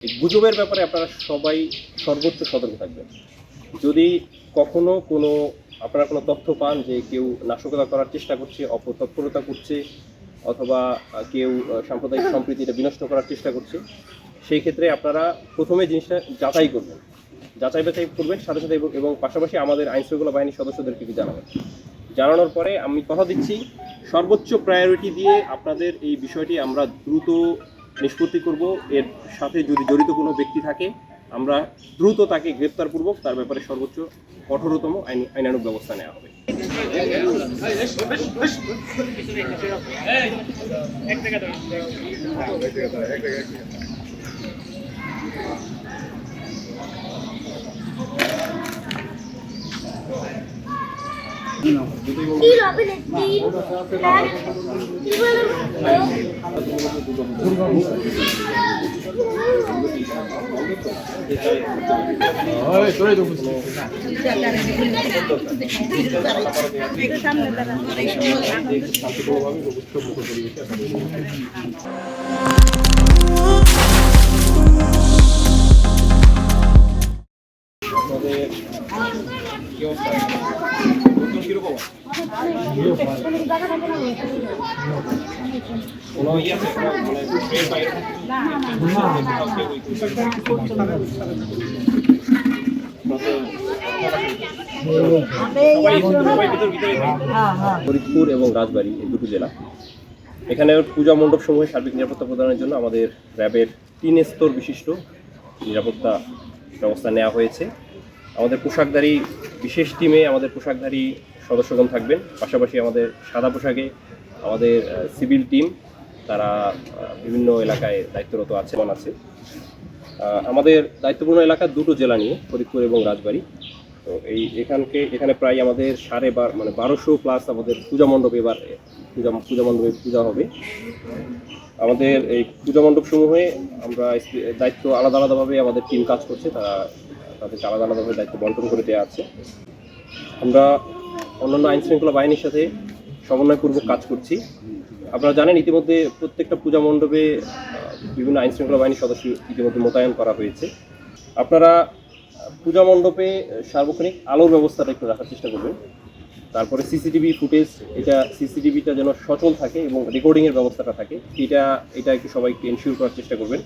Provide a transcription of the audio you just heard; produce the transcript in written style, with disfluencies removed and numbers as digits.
এই গুজবের ব্যাপারে আপনারা সবাই সর্বোচ্চ সতর্ক থাকবেন। যদি কখনো আপনারা কোনো তথ্য পান যে কেউ নাশকতা করার চেষ্টা করছে, অপতৎপরতা করছে, অথবা কেউ সাম্প্রদায়িক সম্প্রীতিটা বিনষ্ট করার চেষ্টা করছে, সেই ক্ষেত্রে আপনারা প্রথমে জিনিসটা যাচাই বাছাই করবেন সাথে সাথে, এবং পাশাপাশি আমাদের আইনশৃঙ্খলা বাহিনীর সদস্যদেরকে জানাবেন। জানানোর পরে আমি কথা দিচ্ছি, সর্বোচ্চ প্রায়োরিটি দিয়ে আপনাদের এই বিষয়টি আমরা দ্রুত নিষ্পত্তি করব। এর সাথে যদি জড়িত কোনো ব্যক্তি থাকে, আমরা দ্রুত তাকে গ্রেপ্তারপূর্বক তার ব্যাপারে সর্বোচ্চ কঠোরতম আইনানুগ ব্যবস্থা নেওয়া হবে। ফরিদপুর এবং রাজবাড়ী এই দুটো জেলা, এখানে পূজা মণ্ডপ সমূহে সার্বিক নিরাপত্তা প্রদানের জন্য আমাদের র্যাবের 3 স্তর বিশিষ্ট নিরাপত্তা ব্যবস্থা নেওয়া হয়েছে। আমাদের পোশাকধারী বিশেষ টিমে আমাদের পোশাকধারী সদস্যগণ থাকবেন, পাশাপাশি আমাদের সাদা পোশাকে আমাদের সিভিল টিম, তারা বিভিন্ন এলাকায় দায়িত্বরত আছে। আমাদের দায়িত্বপূর্ণ এলাকা দুটো জেলা নিয়ে, ফরিদপুর এবং রাজবাড়ী। তো এখানে প্রায় আমাদের 1200 প্লাস আমাদের পূজা মণ্ডপে এবার পূজা মণ্ডপে পূজা হবে। আমাদের এই পূজা মণ্ডপ সমূহে আমরা দায়িত্ব আলাদাভাবে আমাদের টিম কাজ করছে, তাদেরকে আলাদাভাবে দায়িত্ব বন্টন করে দেওয়া আছে। আমরা অন্যান্য আইনশৃঙ্খলা বাহিনীর সাথে সমন্বয়পূর্বক কাজ করছি। আপনারা জানেন ইতিমধ্যে প্রত্যেকটা পূজা মণ্ডপে বিভিন্ন আইনশৃঙ্খলা বাহিনীর সদস্য ইতিমধ্যে মোতায়েন করা হয়েছে। আপনারা পূজা মণ্ডপে সার্বক্ষণিক আলোর ব্যবস্থাটা একটু রাখার চেষ্টা করবেন। তারপরে সিসিটিভি ফুটেজ, সিসিটিভিটা যেন সচল থাকে এবং রেকর্ডিংয়ের ব্যবস্থাটা থাকে, এটা একটু সবাইকে এনশিওর করার চেষ্টা করবেন।